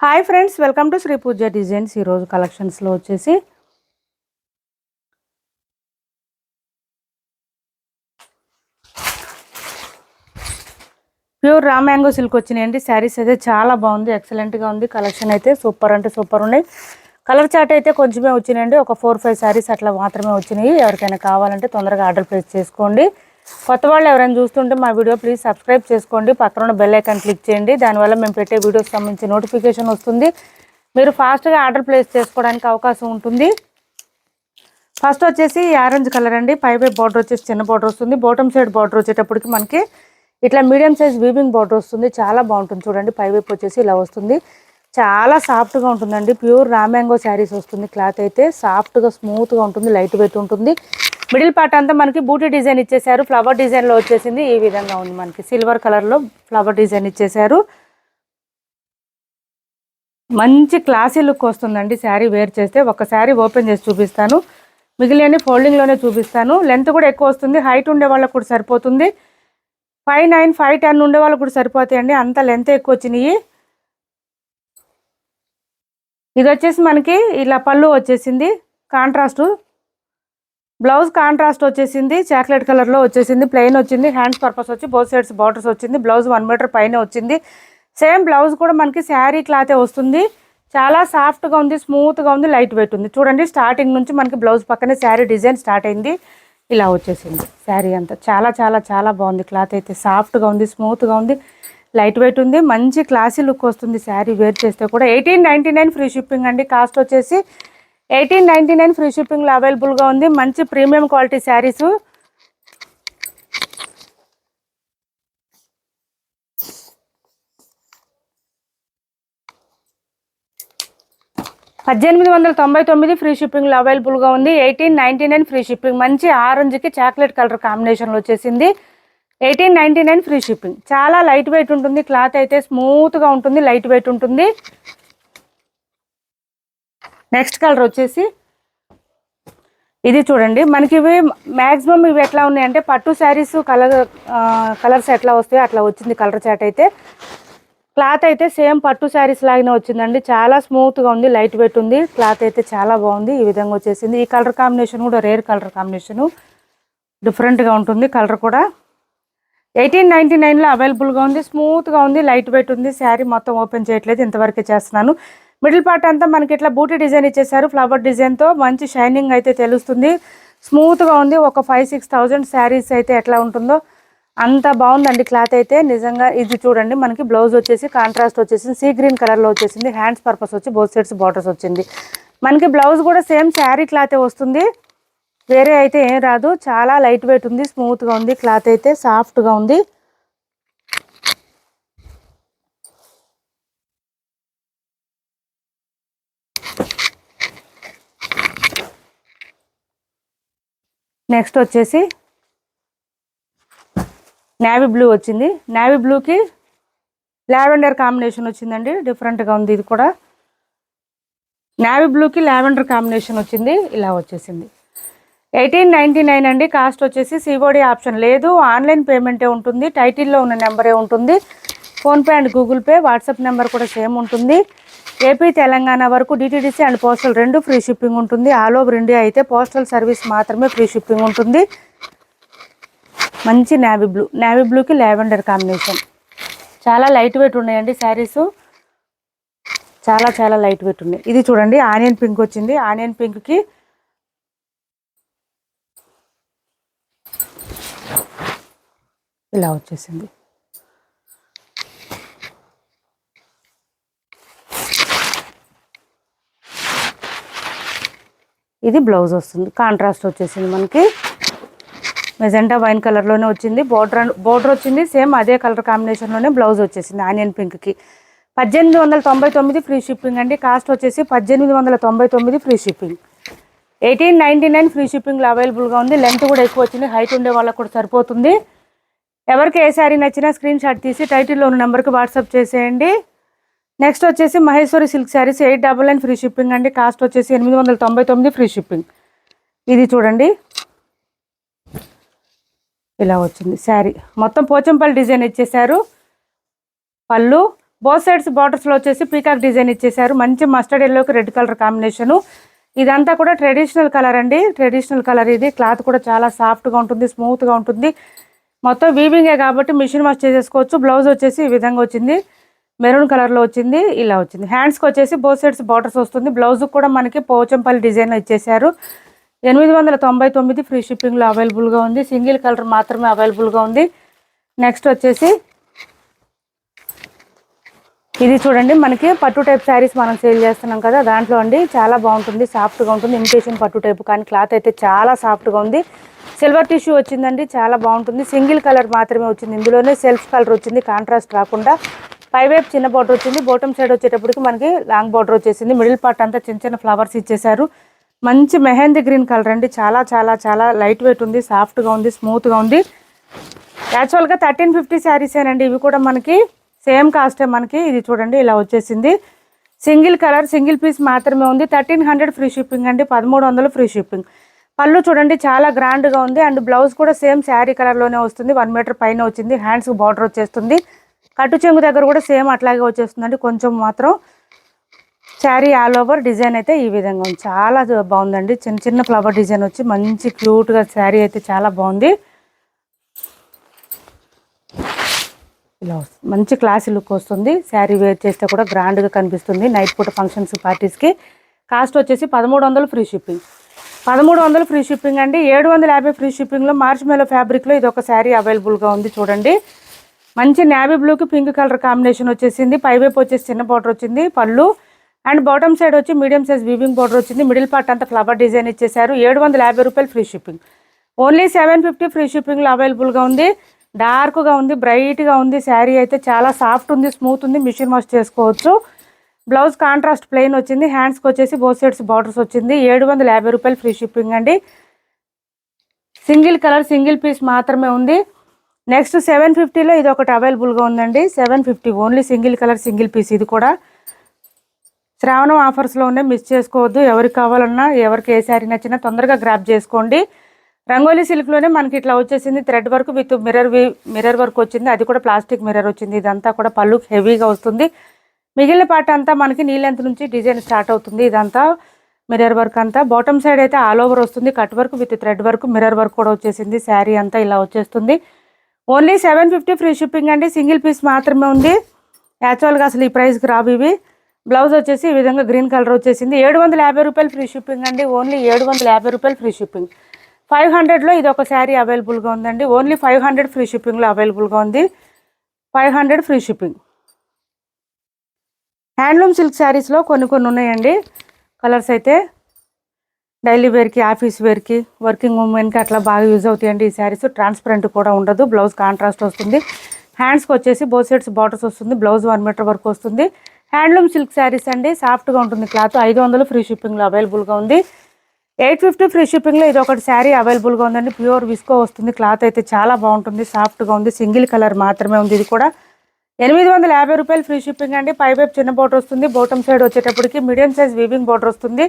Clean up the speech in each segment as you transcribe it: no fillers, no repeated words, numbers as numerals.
Hi friends, welcome to Sri Pooja designs. ఈరోజు కలెక్షన్స్లో వచ్చేసి ప్యూర్ రా మ్యాంగో సిల్క్ వచ్చినాయండి. శారీస్ అయితే చాలా బాగుంది, ఎక్సలెంట్గా ఉంది. కలెక్షన్ అయితే సూపర్ అంటే సూపర్ ఉన్నాయి. కలర్ చార్ట్ అయితే కొంచెమే వచ్చినాయండి, ఒక 4-5 శారీస్ అట్లా మాత్రమే వచ్చినాయి. ఎవరికైనా కావాలంటే తొందరగా ఆర్డర్ ప్లేస్ చేసుకోండి. కొత్త వాళ్ళు ఎవరైనా చూస్తుంటే మా వీడియో ప్లీజ్ సబ్స్క్రైబ్ చేసుకోండి, పక్కన ఉన్న బెల్ ఐకాన్ క్లిక్ చేయండి. దానివల్ల మేము పెట్టే వీడియోస్ సంబంధించి నోటిఫికేషన్ వస్తుంది. మీరు ఫాస్ట్గా ఆర్డర్ ప్లేస్ చేసుకోవడానికి అవకాశం ఉంటుంది. ఫస్ట్ వచ్చేసి ఆరెంజ్ కలర్ అండి. పై బార్డర్ వచ్చేసి చిన్న బార్డర్ వస్తుంది. బాటమ్ సైడ్ బార్డర్ వచ్చేటప్పటికి మనకి ఇట్లా మీడియం సైజ్ వీవింగ్ బార్డర్ వస్తుంది. చాలా బాగుంటుంది చూడండి. పైవైపు వచ్చేసి ఇలా వస్తుంది. చాలా సాఫ్ట్గా ఉంటుందండి. ప్యూర్ రా మ్యాంగో శారీస్ వస్తుంది. క్లాత్ అయితే సాఫ్ట్గా స్మూత్గా ఉంటుంది, లైట్ వెయిట్ ఉంటుంది. మిడిల్ పార్ట్ అంతా మనకి బూటీ డిజైన్ ఇచ్చేసారు. ఫ్లవర్ డిజైన్లో వచ్చేసింది. ఈ విధంగా ఉంది, మనకి సిల్వర్ కలర్లో ఫ్లవర్ డిజైన్ ఇచ్చేసారు. మంచి క్లాసీ లుక్ వస్తుందండి శారీ వేర్ చేస్తే. ఒక శారీ ఓపెన్ చేసి చూపిస్తాను, మిగిలిన ఫోల్డింగ్లోనే చూపిస్తాను. లెంత్ కూడా ఎక్కువ వస్తుంది. హైట్ ఉండే వాళ్ళకు కూడా సరిపోతుంది. 5'9", 5'10" ఉండే వాళ్ళకు కూడా సరిపోతాయండి, అంత లెంత్ ఎక్కువ వచ్చినాయి. ఇది వచ్చేసి మనకి ఇలా పళ్ళు వచ్చేసింది, కాంట్రాస్ట్ బ్లౌజ్ కాంట్రాస్ట్ వచ్చేసింది. చాక్లెట్ కలర్లో వచ్చేసింది. ప్లెయిన్ వచ్చింది. హ్యాండ్స్ పర్పస్ వచ్చి బోత్ సైడ్స్ బార్డర్స్ వచ్చింది. బ్లౌజ్ 1 మీటర్ పైన వచ్చింది. సేమ్ బ్లౌజ్ కూడా మనకి శారీ క్లాతే వస్తుంది. చాలా సాఫ్ట్గా ఉంది, స్మూత్గా ఉంది, లైట్ వెయిట్ ఉంది. చూడండి, స్టార్టింగ్ నుంచి మనకి బ్లౌజ్ పక్కనే శారీ డిజైన్ స్టార్ట్ అయింది. ఇలా వచ్చేసింది శారీ అంతా. చాలా చాలా చాలా బాగుంది. క్లాత్ అయితే సాఫ్ట్గా ఉంది, స్మూత్గా ఉంది, లైట్ వెయిట్ ఉంది. మంచి క్లాసీ లుక్ వస్తుంది శారీ వేర్ చేస్తే కూడా. 1899 ఫ్రీ షిప్పింగ్ అండి. కాస్ట్ వచ్చేసి 1899 ఫ్రీ షిప్పింగ్లో అవైలబుల్గా ఉంది. మంచి ప్రీమియం క్వాలిటీ శారీసు. $1899 ఫ్రీ షిప్పింగ్లో అవైలబుల్గా ఉంది. 1899 ఫ్రీ షిప్పింగ్. మంచి ఆరెంజ్కి చాక్లెట్ కలర్ కాంబినేషన్లో వచ్చేసింది. 1899 ఫ్రీ షిప్పింగ్. చాలా లైట్ వెయిట్ ఉంటుంది. క్లాత్ అయితే స్మూత్గా ఉంటుంది, లైట్ వెయిట్ ఉంటుంది. నెక్స్ట్ కలర్ వచ్చేసి ఇది చూడండి. మనకి ఇవి మ్యాక్సిమం ఇవి ఎట్లా ఉన్నాయంటే పట్టు శారీస్ కలర్స్ ఎట్లా వస్తాయో అట్లా వచ్చింది కలర్ చాట్ అయితే. క్లాత్ అయితే సేమ్ పట్టు శారీస్ లాగానే వచ్చిందండి. చాలా స్మూత్గా ఉంది, లైట్ వెయిట్ ఉంది. క్లాత్ అయితే చాలా బాగుంది. ఈ విధంగా వచ్చేసింది. ఈ కలర్ కాంబినేషన్ కూడా రేర్ కలర్ కాంబినేషను, డిఫరెంట్గా ఉంటుంది కలర్ కూడా. 1899లో అవైలబుల్గా ఉంది. స్మూత్గా ఉంది, లైట్ వెయిట్ ఉంది. శారీ మొత్తం ఓపెన్ చేయట్లేదు, ఇంతవరకే చేస్తున్నాను. మిడిల్ పార్ట్ అంతా మనకి ఇట్లా బూటీ డిజైన్ ఇచ్చేసారు. ఫ్లవర్ డిజైన్తో మంచి షైనింగ్ అయితే తెలుస్తుంది. స్మూత్గా ఉంది. ఒక 5-6,000 శారీస్ అయితే ఎట్లా ఉంటుందో అంత బాగుందండి క్లాత్ అయితే నిజంగా. ఇది చూడండి, మనకి బ్లౌజ్ వచ్చేసి కాంట్రాస్ట్ వచ్చేసింది, సీ గ్రీన్ కలర్లో వచ్చేసింది. హ్యాండ్స్ పర్పస్ వచ్చి బోత్ సైడ్స్ బార్డర్స్ వచ్చింది. మనకి బ్లౌజ్ కూడా సేమ్ శారీ క్లాతే వస్తుంది, వేరే అయితే ఏం రాదు. చాలా లైట్ వెయిట్ ఉంది, స్మూత్గా ఉంది. క్లాత్ అయితే సాఫ్ట్గా ఉంది. నెక్స్ట్ వచ్చేసి నేవీ బ్లూ వచ్చింది. నేవీ బ్లూకి లావెండర్ కాంబినేషన్ వచ్చిందండి, డిఫరెంట్గా ఉంది. ఇది కూడా నేవీ బ్లూకి లావెండర్ కాంబినేషన్ వచ్చింది. ఇలా వచ్చేసింది. 1899 అండి. కాస్ట్ వచ్చేసి సిఓడి ఆప్షన్ లేదు, ఆన్లైన్ పేమెంటే ఉంటుంది. టైటిల్లో ఉన్న నెంబరే ఉంటుంది. PhonePe and Google pay, WhatsApp number కూడా సేమ్ ఉంటుంది. ఏపీ తెలంగాణ వరకు DTDC and postal 2 free shipping ఉంటుంది. ఆల్ ఓవర్ ఇండియా అయితే పోస్టల్ సర్వీస్ మాత్రమే ఫ్రీ షిప్పింగ్ ఉంటుంది. మంచి నేవీ బ్లూకి లావెండర్ కాంబినేషన్. చాలా లైట్ వెయిట్ ఉన్నాయండి శారీసు, చాలా చాలా లైట్ వెయిట్ ఉన్నాయి. ఇది చూడండి, ఆనియన్ పింక్ వచ్చింది. ఆనియన్ పింక్కి ఇలా వచ్చేసింది. ఇది బ్లౌజ్ వస్తుంది, కాంట్రాస్ట్ వచ్చేసింది. మనకి మెజెంటా వైన్ కలర్లోనే వచ్చింది. బోర్డర్ వచ్చింది సేమ్ అదే కలర్ కాంబినేషన్లోనే. బ్లౌజ్ వచ్చేసింది ఆనియన్ పింక్కి. 1899 ఫ్రీ షిప్పింగ్ అండి. కాస్ట్ వచ్చేసి 1899 ఫ్రీ షిప్పింగ్. 1899 ఫ్రీ షిప్పింగ్లో అవైలబుల్గా ఉంది. లెంత్ కూడా ఎక్కువ వచ్చింది, హైట్ ఉండే వాళ్ళకు కూడా సరిపోతుంది. ఎవరికి ఏ శారీ నచ్చినా స్క్రీన్ షాట్ తీసి టైటిల్లో ఉన్న నెంబర్కి వాట్సాప్ చేసేయండి. నెక్స్ట్ వచ్చేసి Maheshwari silk saris 899 free shipping అండి. కాస్ట్ వచ్చేసి 899 ఫ్రీ షిప్పింగ్. ఇది చూడండి, ఇలా వచ్చింది శారీ. మొత్తం పోచంపల్లి డిజైన్ ఇచ్చేసారు. పళ్ళు బోత్ సైడ్స్ బార్డర్స్లో వచ్చేసి పీకాక్ డిజైన్ ఇచ్చేసారు. మంచి మస్టర్డ్ ఎల్లోకి రెడ్ కలర్ కాంబినేషను. ఇదంతా కూడా ట్రెడిషనల్ కలర్ అండి. ట్రెడిషనల్ కలర్ ఇది. క్లాత్ కూడా చాలా సాఫ్ట్గా ఉంటుంది, స్మూత్గా ఉంటుంది. మొత్తం వీవింగే కాబట్టి మిషన్ వాష్ చేసేసుకోవచ్చు. బ్లౌజ్ వచ్చేసి ఈ విధంగా వచ్చింది, మెరూన్ కలర్లో వచ్చింది. ఇలా వచ్చింది. హ్యాండ్స్కి వచ్చేసి బోత్ సైడ్స్ బార్డర్స్ వస్తుంది. బ్లౌజ్ కూడా మనకి పోచంపల్లి డిజైన్ ఇచ్చేసారు. 899 ఫ్రీ షిప్పింగ్లో అవైలబుల్గా ఉంది. సింగిల్ కలర్ మాత్రమే అవైలబుల్గా ఉంది. నెక్స్ట్ వచ్చేసి ఇది చూడండి, మనకి పట్టు టైప్ శారీస్ మనం సేల్ చేస్తున్నాం కదా, దాంట్లో అండి చాలా బాగుంటుంది, సాఫ్ట్గా ఉంటుంది. ఇమిటేషన్ పట్టు టైప్, కానీ క్లాత్ అయితే చాలా సాఫ్ట్గా ఉంది. సిల్వర్ టిష్యూ వచ్చిందండి, చాలా బాగుంటుంది. సింగిల్ కలర్ మాత్రమే వచ్చింది. ఇందులోనే సెల్ఫ్ కలర్ వచ్చింది, కాంట్రాస్ట్ రాకుండా. పైవైపు చిన్న బార్డర్ వచ్చింది, బాటమ్ సైడ్ వచ్చేటప్పటికి మనకి లాంగ్ బార్డర్ వచ్చేసింది. మిడిల్ పార్ట్ అంతా చిన్న చిన్న ఫ్లవర్స్ ఇచ్చేసారు. మంచి మెహందీ గ్రీన్ కలర్ అండి. చాలా చాలా చాలా లైట్ వెయిట్ ఉంది, సాఫ్ట్గా ఉంది, స్మూత్గా ఉంది. యాక్చువల్గా 1350 శారీసేనండి. ఇవి కూడా మనకి సేమ్ కాస్టే. మనకి ఇది చూడండి ఇలా వచ్చేసింది. సింగిల్ కలర్, సింగిల్ పీస్ మాత్రమే ఉంది. 1300 ఫ్రీ షిప్పింగ్ అండి. 1300 ఫ్రీ షిప్పింగ్. పళ్ళు చూడండి చాలా గ్రాండ్గా ఉంది. అండ్ బ్లౌజ్ కూడా సేమ్ శారీ కలర్లోనే వస్తుంది. 1 మీటర్ పైన వచ్చింది. హ్యాండ్స్కి బార్డర్ వచ్చేస్తుంది. కట్టు చెంగు దగ్గర కూడా సేమ్ అట్లాగే వచ్చేస్తుందండి. కొంచెం మాత్రం శారీ ఆల్ ఓవర్ డిజైన్ అయితే ఈ విధంగా ఉంది. చాలా బాగుందండి. చిన్న చిన్న ఫ్లవర్ డిజైన్ వచ్చి మంచి క్యూట్గా శారీ అయితే చాలా బాగుంది. ఇలా వస్తుంది, మంచి క్లాసీ లుక్ వస్తుంది. శారీ వేర్ చేస్తే కూడా గ్రాండ్గా కనిపిస్తుంది. నైట్ పూట ఫంక్షన్స్, పార్టీస్కి. కాస్ట్ వచ్చేసి 1300 ఫ్రీ షిప్పింగ్. 1300 ఫ్రీ షిప్పింగ్ అండి. 750 ఫ్రీ షిప్పింగ్లో మార్చ్ మేలో ఫ్యాబ్రిక్లో ఇది ఒక శారీ అవైలబుల్గా ఉంది. చూడండి, మంచి నేవీ బ్లూకి పింక్ కలర్ కాంబినేషన్ వచ్చేసింది. పైవైపు వచ్చేసి చిన్న బార్డర్ వచ్చింది పళ్ళు. అండ్ బాటమ్ సైడ్ వచ్చి మీడియం సైజ్ వీవింగ్ బార్డర్ వచ్చింది. మిడిల్ పార్ట్ అంతా ఫ్లవర్ డిజైన్ ఇచ్చేసారు. 750 రూపాయలు ఫ్రీ షిప్పింగ్. ఓన్లీ 750 ఫ్రీ షిప్పింగ్లో అవైలబుల్గా ఉంది. డార్క్గా ఉంది, బ్రైట్గా ఉంది. శారీ అయితే చాలా సాఫ్ట్ ఉంది, స్మూత్ ఉంది. మిషన్ వాష్ చేసుకోవచ్చు. బ్లౌజ్ కాంట్రాస్ట్ ప్లెయిన్ వచ్చింది. హ్యాండ్స్కి వచ్చేసి బోత్ సైడ్స్ బార్డర్స్ వచ్చింది. 750 రూపాయలు ఫ్రీ షిప్పింగ్ అండి. సింగిల్ కలర్, సింగిల్ పీస్ మాత్రమే ఉంది. నెక్స్ట్ 750లో ఇది ఒకటి అవైలబుల్గా ఉందండి. 750 only single colour, single piece. ఇది కూడా శ్రావణం ఆఫర్స్లో ఉన్నాయి, మిస్ చేసుకోవద్దు. ఎవరికి కావాలన్నా, ఎవరికి ఏ శారీ నచ్చినా తొందరగా గ్రాప్ చేసుకోండి. రంగోలీ సిల్క్లోనే మనకి ఇట్లా వచ్చేసింది. Thread work with mirror work వచ్చింది. అది కూడా ప్లాస్టిక్ మిర్రర్ వచ్చింది. ఇదంతా కూడా పళ్ళు హెవీగా వస్తుంది. మిగిలిన పార్ట్ అంతా మనకి నీ లెంత్ నుంచి డిజైన్ స్టార్ట్ అవుతుంది. ఇదంతా మిర్రర్ వర్క్ అంతా. బాటమ్ సైడ్ అయితే ఆల్ ఓవర్ వస్తుంది. Cut work with thread work, mirror work కూడా వచ్చేసింది. శారీ అంతా ఇలా వచ్చేస్తుంది. ఓన్లీ 750 ఫ్రీ షిప్పింగ్ అండి. సింగిల్ పీస్ మాత్రమే ఉంది. యాక్చువల్గా అసలు ఈ ప్రైస్కి రావు ఇవి. బ్లౌజ్ వచ్చేసి ఈ విధంగా గ్రీన్ కలర్ వచ్చేసింది. 750 రూపాయలు ఫ్రీ షిప్పింగ్ అండి. ఓన్లీ 750 రూపాయలు ఫ్రీ షిప్పింగ్. 500లో ఇది ఒక శారీ అవైలబుల్గా ఉందండి. ఓన్లీ 500 ఫ్రీ షిప్పింగ్లో అవైలబుల్గా ఉంది. 500 ఫ్రీ షిప్పింగ్. హ్యాండ్లూమ్ సిల్క్ శారీస్లో కొన్ని ఉన్నాయండి కలర్స్ అయితే. డైలీ వేర్కి, ఆఫీస్ వేర్కి, వర్కింగ్ ఉమెన్కి అట్లా బాగా యూజ్ అవుతాయండి ఈ శారీస్. ట్రాన్స్పరెంట్ కూడా ఉండదు. బ్లౌజ్ కాంట్రాస్ట్ వస్తుంది. హ్యాండ్స్కి వచ్చేసి బోత్ సైడ్స్ బార్డర్స్ వస్తుంది. బ్లౌజ్ 1 మీటర్ వరకు వస్తుంది. హ్యాండ్లూమ్ సిల్క్ శారీస్ అండి. సాఫ్ట్గా ఉంటుంది క్లాత్. 500 ఫ్రీ షిప్పింగ్లో అవైలబుల్గా ఉంది. 850 ఫ్రీ షిప్పింగ్లో ఇది ఒకటి శారీ అవైలబుల్గా ఉందండి. ప్యూర్ విస్కో వస్తుంది. క్లాత్ అయితే చాలా బాగుంటుంది, సాఫ్ట్గా ఉంది. సింగిల్ కలర్ మాత్రమే ఉంది. ఇది కూడా 850 రూపాయలు ఫ్రీ షిప్పింగ్ అండి. పైవైపు చిన్న బోర్డర్ వస్తుంది. బాటమ్ సైడ్ వచ్చేటప్పటికి మీడియం సైజ్ వీవింగ్ బోర్డర్ వస్తుంది.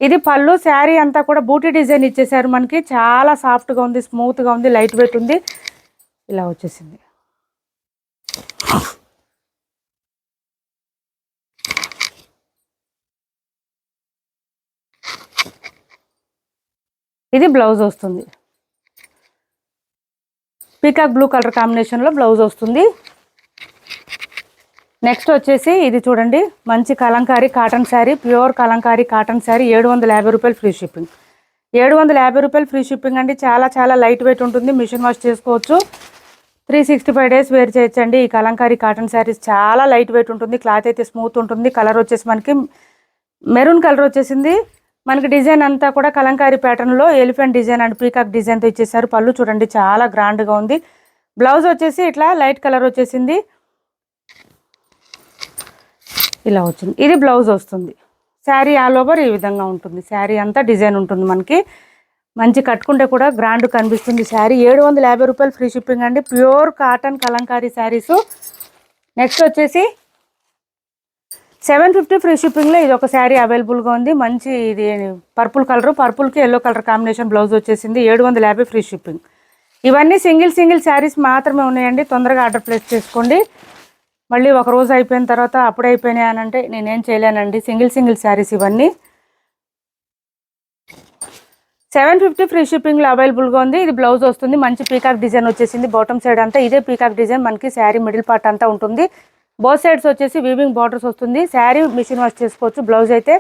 ఇది పళ్ళు. శారీ అంతా కూడా బూటీ డిజైన్ ఇచ్చేసారు మనకి. చాలా సాఫ్ట్గా ఉంది, స్మూత్గా ఉంది, లైట్ వెయిట్ ఉంది. ఇలా వచ్చేసింది. ఇది బ్లౌజ్ వస్తుంది. పీకాక్ బ్లూ కలర్ కాంబినేషన్లో బ్లౌజ్ వస్తుంది. నెక్స్ట్ వచ్చేసి ఇది చూడండి, మంచి Kalamkari cotton sari, pure Kalamkari cotton sari. 750 రూపాయలు ఫ్రీ షిప్పింగ్. 750 రూపాయలు ఫ్రీ షిప్పింగ్ అండి. చాలా చాలా లైట్ వెయిట్ ఉంటుంది. మిషన్ వాష్ చేసుకోవచ్చు. 365 డేస్ వేర్ చేయొచ్చండి. ఈ కలంకారీ కాటన్ శారీస్ చాలా లైట్ వెయిట్ ఉంటుంది. క్లాత్ అయితే స్మూత్ ఉంటుంది. కలర్ వచ్చేసి మనకి మెరూన్ కలర్ వచ్చేసింది. మనకి డిజైన్ అంతా కూడా కలంకారీ ప్యాటర్న్లో ఎలిఫెంట్ డిజైన్ అండ్ పీకాక్ డిజైన్తో ఇచ్చేసారు. పళ్ళు చూడండి చాలా గ్రాండ్గా ఉంది. బ్లౌజ్ వచ్చేసి ఇట్లా లైట్ కలర్ వచ్చేసింది. ఇలా వచ్చింది. ఇది బ్లౌజ్ వస్తుంది. శారీ ఆల్ ఓవర్ ఈ విధంగా ఉంటుంది. శారీ అంతా డిజైన్ ఉంటుంది మనకి. మంచి కట్టుకుంటే కూడా గ్రాండ్ కనిపిస్తుంది శారీ. 750 రూపాయలు ఫ్రీ షిప్పింగ్ అండి. Pure cotton Kalamkari saris. Next వచ్చేసి 750 ఫ్రీ షిప్పింగ్లో ఇది ఒక శారీ అవైలబుల్గా ఉంది. మంచి ఇది పర్పుల్ కలర్, పర్పుల్కి ఎల్లో కలర్ కాంబినేషన్ బ్లౌజ్ వచ్చేసింది. 750 ఫ్రీ షిప్పింగ్. ఇవన్నీ సింగిల్ శారీస్ మాత్రమే ఉన్నాయండి. తొందరగా ఆర్డర్ ప్లేస్ చేసుకోండి. మళ్ళీ ఒక రోజు అయిపోయిన తర్వాత అప్పుడే అయిపోయినాయి అని అంటే నేనేం చేయలేనండి. సింగిల్ శారీస్ ఇవన్నీ 750 ఫ్రీ షిప్పింగ్లో అవైలబుల్గా ఉంది. ఇది బ్లౌజ్ వస్తుంది, మంచి పీకాక్ డిజైన్ వచ్చేసింది. బాటమ్ సైడ్ అంతా ఇదే పీకాక్ డిజైన్ మనకి శారీ మిడిల్ పార్ట్ అంతా ఉంటుంది. బోత్ సైడ్స్ వచ్చేసి వీవింగ్ బార్డర్స్ వస్తుంది. శారీ మిషన్ వాష్ చేసుకోవచ్చు. బ్లౌజ్ అయితే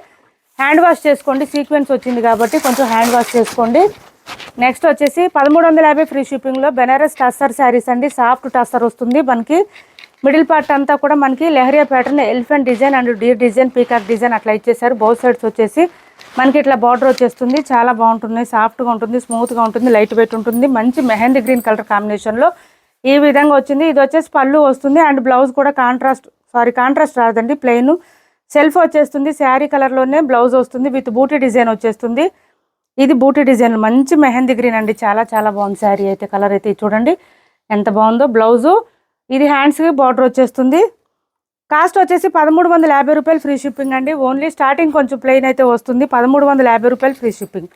హ్యాండ్ వాష్ చేసుకోండి, సీక్వెన్స్ వచ్చింది కాబట్టి కొంచెం హ్యాండ్ వాష్ చేసుకోండి. నెక్స్ట్ వచ్చేసి 1350 ఫ్రీ షిప్పింగ్లో బెనారస్ టస్సర్ శారీస్ అండి. సాఫ్ట్ టస్సర్ వస్తుంది మనకి. మిడిల్ పార్ట్ అంతా కూడా మనకి leheriya pattern, elephant design and deer design, peacock design అట్లా ఇచ్చేసారు. బోత్ సైడ్స్ వచ్చేసి మనకి ఇట్లా బార్డర్ వచ్చేస్తుంది. చాలా బాగుంటుంది, సాఫ్ట్గా ఉంటుంది, స్మూత్గా ఉంటుంది, లైట్ వెయిట్ ఉంటుంది. మంచి మెహందీ గ్రీన్ కలర్ కాంబినేషన్లో ఈ విధంగా వచ్చింది. ఇది వచ్చేసి పళ్ళు వస్తుంది అండ్ బ్లౌజ్ కూడా కాంట్రాస్ట్ రాదండి, ప్లెయిన్ సెల్ఫ్ వచ్చేస్తుంది. శారీ కలర్లోనే బ్లౌజ్ వస్తుంది విత్ బూటీ డిజైన్ వచ్చేస్తుంది. ఇది బూటీ డిజైన్ మంచి మెహందీ గ్రీన్ అండి. చాలా చాలా బాగుంది శారీ అయితే. కలర్ అయితే చూడండి ఎంత బాగుందో. బ్లౌజు ఇది హ్యాండ్స్కి బార్డర్ వచ్చేస్తుంది. కాస్ట్ వచ్చేసి 1350 రూపాయలు ఫ్రీ షిప్పింగ్ అండి. ఓన్లీ స్టార్టింగ్ కొంచెం ప్లెయిన్ అయితే వస్తుంది. 1350 రూపాయలు ఫ్రీ షిప్పింగ్.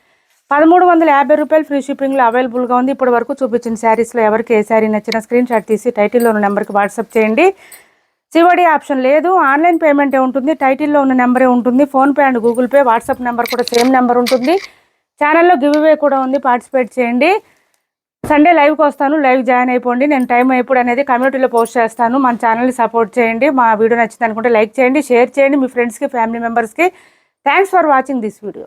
1350 రూపాయలు ఫ్రీ షిప్పింగ్లో అవైలబుల్గా ఉంది. ఇప్పటి వరకు చూపించిన శారీస్లో ఎవరికి ఏ శారీ నచ్చిన స్క్రీన్ షాట్ తీసి టైటిల్లో ఉన్న నెంబర్కి వాట్సాప్ చేయండి. సివడి ఆప్షన్ లేదు, ఆన్లైన్ పేమెంటే ఉంటుంది. టైటిల్లో ఉన్న నెంబరే ఉంటుంది. PhonePe and Google pay, WhatsApp number కూడా సేమ్ నెంబర్ ఉంటుంది. ఛానల్లో గివ్ అవే కూడా ఉంది, పార్టిసిపేట్ చేయండి. సండే లైవ్కి వస్తాను, లైవ్ జాయిన్ అయిపోండి. నేను టైం ఎప్పుడు అనేది కమ్యూనిటీలో పోస్ట్ చేస్తాను. మన ఛానల్ని సపోర్ట్ చేయండి. మా వీడియో నచ్చింది అనుకుంటే లైక్ చేయండి, షేర్ చేయండి మీ ఫ్రెండ్స్కి, ఫ్యామిలీ మెంబర్స్కి. Thanks for watching this video.